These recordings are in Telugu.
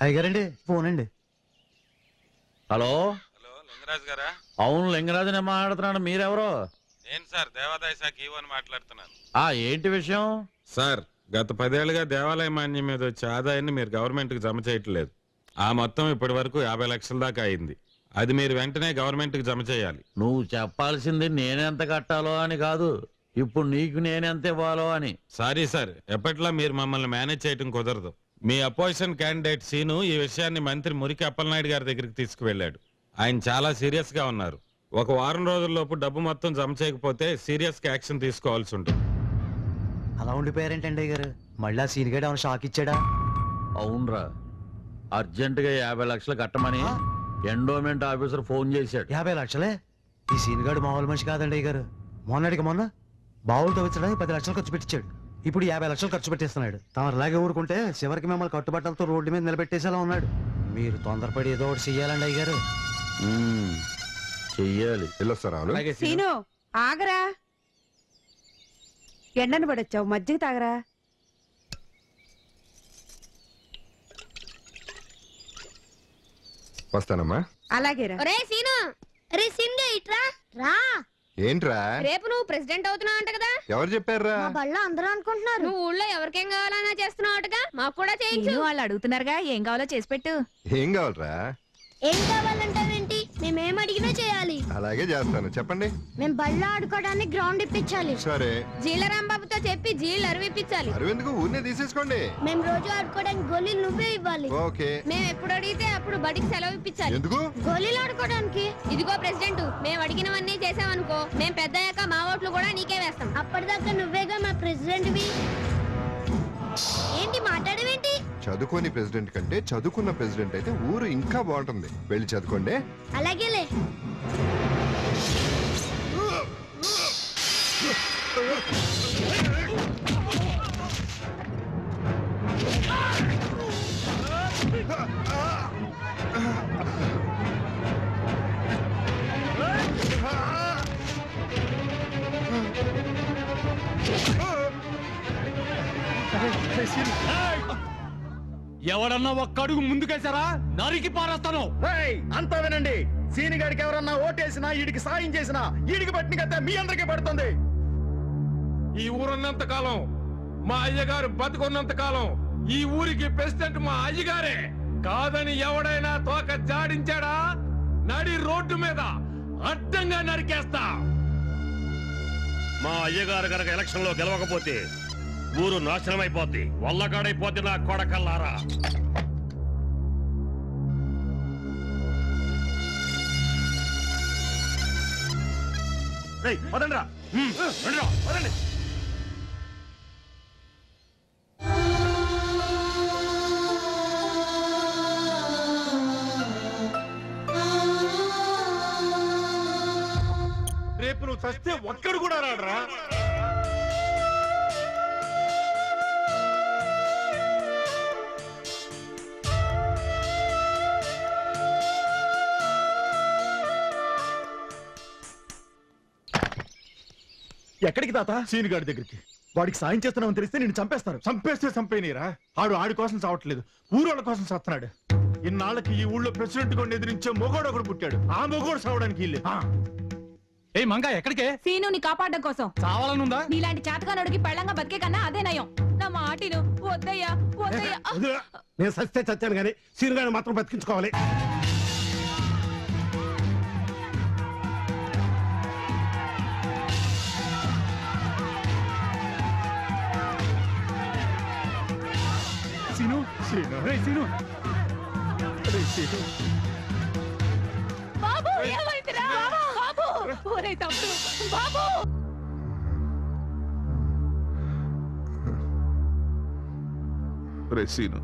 అయ్యారండి ఫోన్ అండి. హలో హలో లింగరాజు గారా? అవును లింగరాజునే మాట్లాడుతున్నాను. మీరెవరో? నేను సార్ దేవాదాయ శాఖ ఈవోని మాట్లాడుతున్నాను. ఏంటి విషయం? సార్ గత 10 ఏళ్లుగా దేవాలయ మాన్యం మీద వచ్చే ఆదాయాన్ని మీరు గవర్నమెంట్ కి జమ చేయట్లేదు. ఆ మొత్తం ఇప్పటి వరకు 50 లక్షల దాకా అయింది. అది మీరు వెంటనే గవర్నమెంట్ కి జమ చేయాలి. నువ్వు చెప్పాల్సింది నేనెంత కట్టాలో అని కాదు, ఇప్పుడు నీకు నేనెంత ఇవ్వాలో అని. సారీ సార్, ఎప్పట్లా మీరు మమ్మల్ని మేనేజ్ చేయడం కుదరదు. మీ అపోజిషన్ క్యాండిడేట్ సీను ఈ విషయాన్ని మంత్రి మురికి అప్పలనాయుడు గారి దగ్గరికి తీసుకువెళ్ళాడు. ఆయన చాలా సీరియస్ గా ఉన్నారు. ఒక వారం రోజుల్లోపు డబ్బు మొత్తం జమ చేయకపోతే సీరియస్ గా యాక్షన్ తీసుకోవాల్సి ఉంటుంది. అలా ఉండిపోయారేంటండి అయ్యారు? మళ్ళీ సీనిగాడు ఏమైనా షాక్ ఇచ్చాడా? అవునరా, అర్జెంటుగా 50 లక్షలు కట్టమని ఎండోమెంట్ ఆఫీసర్ ఫోన్ చేశాడు. 50 లక్షలే? ఈ సీనిగాడు మామూలు మనిషి కాదండి అయ్యారు. మొన్నటికి మొన్న బావులు తవ్వించడానికి 10 లక్షలు ఖర్చు పెట్టించాడు. ఇప్పుడు 50 లక్షలు ఖర్చు పెట్టేస్తున్నాడు. తమలాగే ఊరుకుంటే చివరికి మిమ్మల్ని కట్టుబట్టలతో రోడ్డు మీద నిలబెట్టేసేలా ఉన్నాడు. మీరు తొందరపడి ఏదో ఒకటి చెయ్యాలండి అయ్యారు. చెయ్యాలి. సీను ఆగరా, ఎండను పడొచ్చావు, మజ్జిగ తాగరా. వస్తానమ్మా. అలాగేరా. ఏంట్రా? రేపు నువ్వు ప్రెసిడెంట్ అవుతున్నావు అంట కదా? ఎవరు చెప్పారా? బళ్ళ అందరూ అనుకుంటున్నారు. నువ్వు ఊళ్ళో ఎవరికేం కావాలన్నా చేస్తున్నావు. మాకు కూడా చేయించు. వాళ్ళు అడుగుతున్నారుగా, ఏం కావాలో చేసి పెట్టు. ఏం కావాలరా? ఏం కావాలంటావేంటి? మేమేం అడిగినా చేయాలి. అలాగే చేస్తాను, చెప్పండి. మేము బళ్ళ ఆడుకోవడానికి గ్రౌండ్ ఇప్పించాలి. సరే. జీలరాంబాబుతో చెప్పి జీళ్ళు అరువిప్పించాలి. అరవెందుకు, ఊరినే తీసేసుకోండి. మేము రోజు ఆడుకోవడానికి గోళీలు నువ్వే ఇవ్వాలి. ఓకే. మేము ఎప్పుడు అడిగితే అప్పుడు బడికి సెలవు ఇప్పించాలి. ఎందుకు? గోళీలు ఆడుకోవడానికి. ఇదిగో ప్రెసిడెంట్, మేము అడిగినవన్నీ చేసావనుకో, మేము పెద్దయ్యాక మా ఓట్లు కూడా నీకే వేస్తాం. అప్పటిదాకా నువ్వేగా మా ప్రెసిడెంట్వి. ఏంటి మాట్లాడవేంటి? చదువుకోని ప్రెసిడెంట్ కంటే చదువుకున్న ప్రెసిడెంట్ అయితే ఊరు ఇంకా బాగుంటుంది. వెళ్ళి చదువుకోండి. అలాగేలే. ఎవడన్నా ఒక్క అడుగు ముందుకేసారా నరికి పారేస్తాను. అంతా వినండి. సీనిగాడికి ఎవరన్నా ఓటేసినా, ఈడికి సాయం చేసినా, ఈడికి పట్టిన కథ మీ అందరికీ పడుతుంది. ఈ ఊరున్నంత కాలం, మా అయ్యగారు బతుకున్నంత కాలం ఈ ఊరికి ప్రెసిడెంట్ మా అయ్యగారే. కాదని ఎవడైనా తోక జాడించాడా, నడి రోడ్డు మీద అడ్డంగా నరికేస్తా. మా అయ్యగారు గనక ఎలక్షన్ లో గెలవకపోతే ఊరు నాశనం అయిపోద్ది, వల్లగాడైపోద్ది నా కొడకల్లారా. వదండ్రా, వదండి. రేపు నువ్వు చస్తే ఒక్కడు కూడా రాడరా. ఎక్కడికి తాత? సీనిగాడి దగ్గరికి. వాడికి సాయం చేస్తున్నామని తెలిస్తే నేను చంపేస్తాను. చంపేస్తే చంపేనీరా, ఆడి కోసం చావట్లేదు, ఊరోళ్ళ కోసం చస్తున్నాడు. ఇన్నాళ్ళకి ఈ ఊళ్ళో ప్రెసిడెంట్ గా ఎదిరించే మొగోడు ఒకడు పుట్టాడు. ఆ మొగోడు చావడానికి ఇల్లే. ఏ మంగా ఎక్కడికే? సీనుని కాపాడడం కోసం. చావాలనుందా? నీలాంటి చాతకానుడికి పెళ్ళంగా బతికే కన్నా అదే నయం. నా మాటిను. వద్దయ్యా, వద్దయ్యా. నేను సస్తే చచ్చాను కానీ సీనుగాని మాత్రం బతికించుకోవాలి. బాబు ఏమైందిరా? బాబు, ఒరేయ్ తమ్ముడు, బాబు. సీను,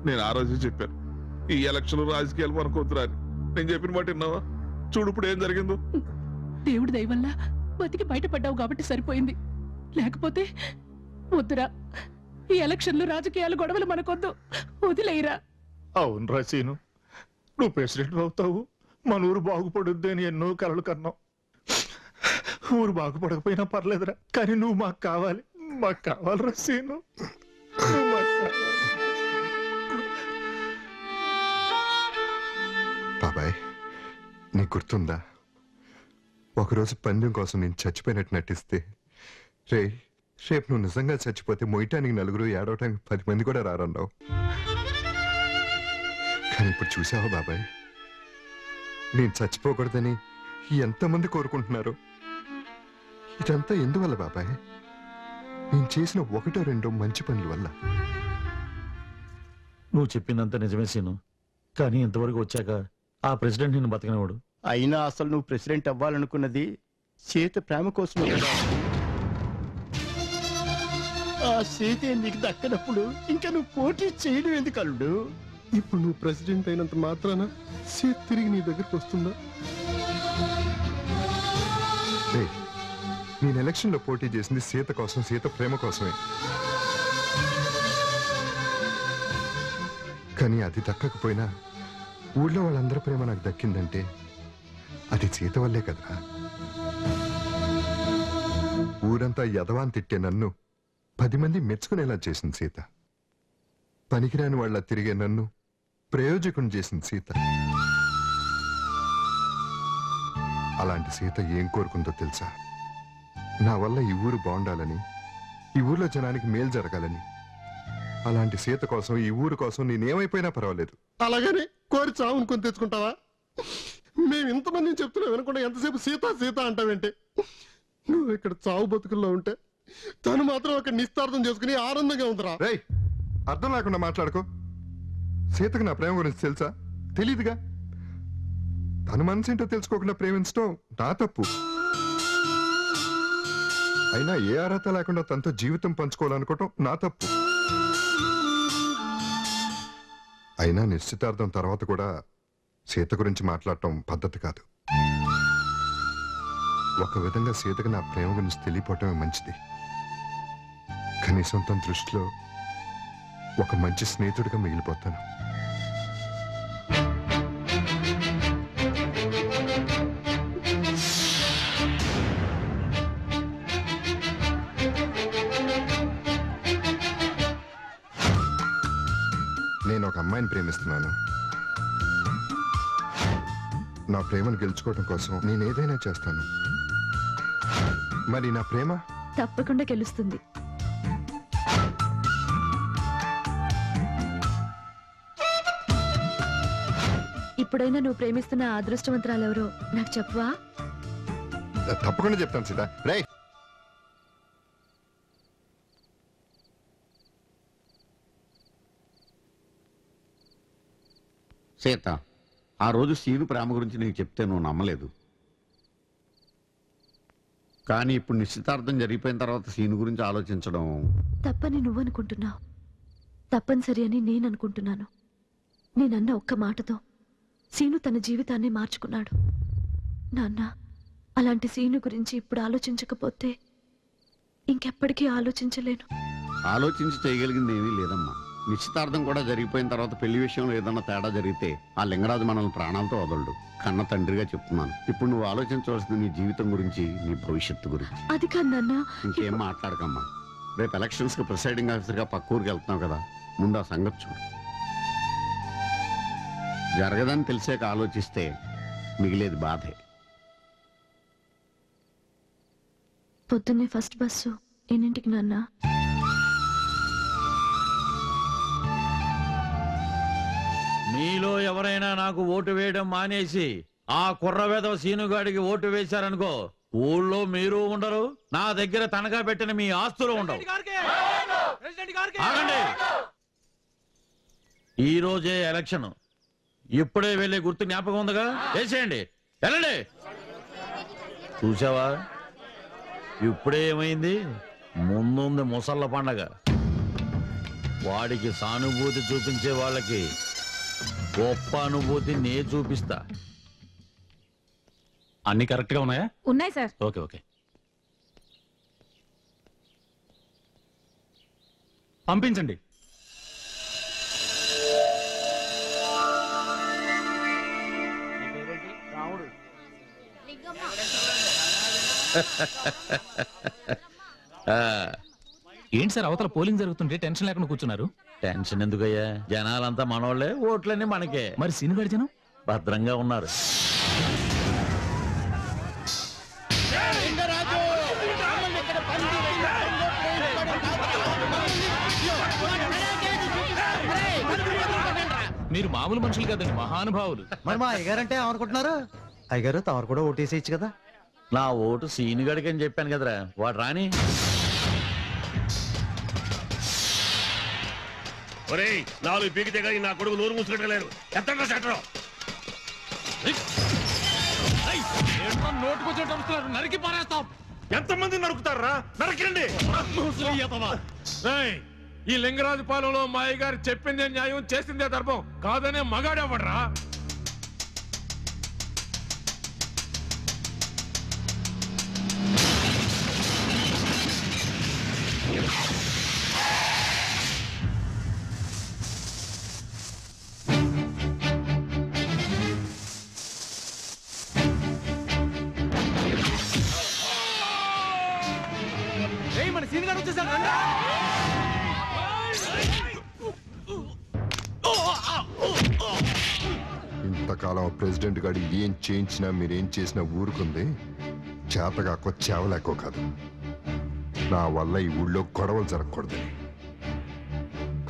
నేను ఆ రోజు చెప్పాను ఈ ఎలక్షన్ రాజకీయాలు మనకొద్దురా అని. నేను చెప్పిన మాట విన్నావా? చూడు ఇప్పుడు ఏం జరిగిందో. దేవుడి దయ వల్ల బతికి బయటపడ్డావు కాబట్టి సరిపోయింది, లేకపోతే వద్దురా. ఈ ఎలక్షన్లు రాజకీయాలు గొడవలు మనకొద్దు, వదిలేయరా. అవును సీను, నువ్వు ప్రెసిడెంట్ అవుతావు, మన ఊరు బాగుపడుద్ది అని ఎన్నో కలలు కన్నావు. ఊరు బాగుపడకపోయినా పర్లేదురా, కానీ నువ్వు మాకు కావాలి. మాకు కావాలరా సీను, నువ్వు మాకు కావాలి. బాబాయ్ నీకు గుర్తుందా ఒకరోజు పందెం కోసం నేను చచ్చిపోయినట్టు నటిస్తే రేపు నువ్వు నిజంగా చచ్చిపోతే మొయ్యటానికి నలుగురు ఏడవటానికి 10 మంది కూడా రారన్నావు. కానీ ఇప్పుడు చూసావా బాబాయ్ నేను చచ్చిపోకూడదని ఎంతమంది కోరుకుంటున్నారు. ఇదంతా ఎందువల్ల బాబాయ్? నేను చేసిన 1-2 మంచి పనుల వల్ల. నువ్వు చెప్పిందంతా నిజమే సీను, కానీ ఇంతవరకు వచ్చాక ఆ ప్రెసిడెంట్ నిన్ను బతకనివాడు. అయినా అసలు నువ్వు ప్రెసిడెంట్ అవ్వాలనుకున్నది సీత ప్రేమ కోసమే కదా. ఆ సీత నీకు దక్కనప్పుడు ఇంకా నువ్వు పోటీ చేయడం ఎందుకు అల్లుడు? ఇప్పుడు నువ్వు ప్రెసిడెంట్ అయినంత మాత్రాన సీత తిరిగి నీ దగ్గరికి వస్తుందా? నేను ఎలక్షన్ లో పోటీ చేసింది సీత కోసం, సీత ప్రేమ కోసమే. కానీ అది దక్కకపోయినా ఊళ్ళో వాళ్ళందరి ప్రేమ నాకు దక్కిందంటే అది సీత వల్లే కదరా. ఊరంతా యదవాన్ తిట్టే నన్ను 10 మంది మెచ్చుకునేలా చేసింది సీత. పనికిరాని వాళ్ళ తిరిగే నన్ను ప్రయోజకుని చేసింది సీత. అలాంటి సీత ఏం కోరుకుందో తెలుసా? నా వల్ల ఈ ఊరు బాగుండాలని, ఈ ఊర్లో జనానికి మేలు జరగాలని. అలాంటి సీత కోసం, ఈ ఊరు కోసం నేనేమైపోయినా పర్వాలేదు. అలాగని కోరి చావును కొని తెచ్చుకుంటావా? మేము ఇంతమందిని చెప్తున్నా వినకుండా ఎంతసేపు సీత సీత అంటావేంటి? నువ్వు ఇక్కడ చావు బతుకుల్లో ఉంటే తను మాత్రం అక్కడ నిస్తార్థం చేసుకుని ఆనందంగా ఉందిరా. రేయ్ అర్థం లేకుండా మాట్లాడుకో. సీతకు నా ప్రేమ గురించి తెలుసా? తెలీదుగా. తన మనసేంటో తెలుసుకోకుండా ప్రేమించడం నా తప్పు. అయినా ఏ అర్హత లేకుండా తనతో జీవితం పంచుకోవాలనుకోవటం నా తప్పు. అయినా నిశ్చితార్థం తర్వాత కూడా సీత గురించి మాట్లాడటం పద్ధతి కాదు. ఒక విధంగా సీతకు నా ప్రేమ గురించి తెలియపోవటమే మంచిది. కనీసం తన దృష్టిలో ఒక మంచి స్నేహితుడిగా మిగిలిపోతాను. నేను ఒక అమ్మాయిని ప్రేమిస్తున్నాను. నా ప్రేమను గెలుచుకోవడం కోసం నేను ఏదైనా చేస్తాను. మరి నా ప్రేమ తప్పకుండా గెలుస్తుంది. ఇప్పుడైనా నువ్వు ప్రేమిస్తున్న అదృష్టవంతురాలెవరో నాకు చెప్పవా? తప్పకుండా చెప్తాను సీత. రేయ్ సీత, ఆ రోజు సీను ప్రేమ గురించి నీకు చెప్తే నువ్వు నమ్మలేదు. కానీ ఇప్పుడు నిశ్చితార్థం జరిగిపోయిన తర్వాత సీను గురించి ఆలోచించడం తప్పని నువ్వనుకుంటున్నావు, తప్పనిసరి అని నేను అనుకుంటున్నాను. నేనన్న ఒక్క మాటతో సీను తన జీవితాన్ని మార్చుకున్నాడు. నాన్న, అలాంటి సీను గురించి ఇప్పుడు ఆలోచించకపోతే ఇంకెప్పటికీ ఆలోచించలేను. ఆలోచించి చేయగలిగింది ఏమీ లేదమ్మా. నిశ్చితార్థం కూడా జరిగిపోయిన తర్వాత పెళ్లి విషయంలో ఏదన్నా తేడా జరిగితే ఆ లింగరాజు మనల్ని ప్రాణాలతో వదలడు. కన్న తండ్రిగా చెప్తున్నాను. ఇప్పుడు నువ్వు ఆలోచించవలసింది నీ జీవితం గురించి, నీ భవిష్యత్తు గురించి. అది కాదు నాన్న. ఇంకేం మాట్లాడకమ్మా. రేపు ఎలక్షన్స్ కి ప్రిసైడింగ్ ఆఫీసర్ గా పక్క ఊరికి వెళ్తున్నావు కదా, ముందు ఆ సంగతి చూడు. జరగదని తెలిసాక ఆలోచిస్తే మిగిలేది బాధే. పొద్దున్నే ఫస్ట్ బస్సు ఎన్నింటికి నాన్న? మీలో ఎవరైనా నాకు ఓటు వేయడం మానేసి ఆ కుర్రవేదవ సీనుగాడికి ఓటు వేశారనుకో, ఊళ్ళో మీరు ఉండరు, నా దగ్గర తనఖా పెట్టిన మీ ఆస్తులు ఉండవు. ఆగండి. ఈ రోజే ఎలక్షన్. ఇప్పుడే వెళ్ళే గుర్తు జ్ఞాపకం ఉందిగా, వేసేయండి. వెళ్ళండి. చూసావా, ఇప్పుడే ఏమైంది? ముందుంది ముసళ్ళ పండగ. వాడికి సానుభూతి చూపించే వాళ్ళకి గొప్ప అనుభూతి నే చూపిస్తా. అన్ని కరెక్ట్ గా ఉన్నాయా? ఉన్నాయి సార్. ఓకే ఓకే, పంపించండి. ఏంటి సార్, అవతల పోలింగ్ జరుగుతుంటే టెన్షన్ లేకుండా కూర్చున్నారు? టెన్షన్ ఎందుకయ్యా, జనాలంతా మనోళ్లే, ఓట్లన్నీ మనకే. మరి సీనుగాడి జనం? భద్రంగా ఉన్నారు. మీరు మామూలు మనుషులు కదండి, మహానుభావులు. మరి మా అయ్యగారంటే ఏమనుకుంటున్నారు? అయ్యగారు తమరు కూడా ఓటేసేయచ్చు కదా. నా ఓటు సీనుగాడికి అని చెప్పాను కదరా, వాడు రాని. ఒరేయ్, 4 పీకితే కానీ నా కొడుకు నోరు మూసుకెట్టలేరు. ఎత్తండి సెటర్. నోటుకొచ్చేటప్పుడు నరికి పారేస్తాం. ఎంతమంది నరుకుతారా? నరకండి. ఈ లింగరాజు పాలెంలో మా అయ్యగారు చెప్పిందే న్యాయం, చేసిందే ధర్మం కాదనే మగాడేవడ్రా. మన సీన్ గారు వచ్చేసారు. ఇంతకాలం ప్రెసిడెంట్ గారు ఏం చేయించినా మీరేం చేసినా ఊరుకుంది చేతగాకో చేవలేకో కాదు. నా వల్ల ఈ ఊళ్ళో గొడవలు జరగకూడదని.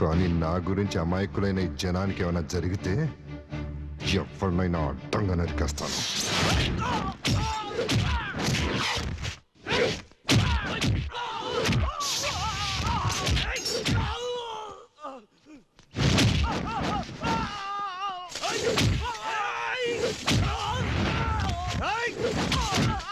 కానీ నా గురించి అమాయకులైన ఈ జనానికి ఏమైనా జరిగితే ఎవరినైనా అడ్డంగా నరికేస్తాను. Hey!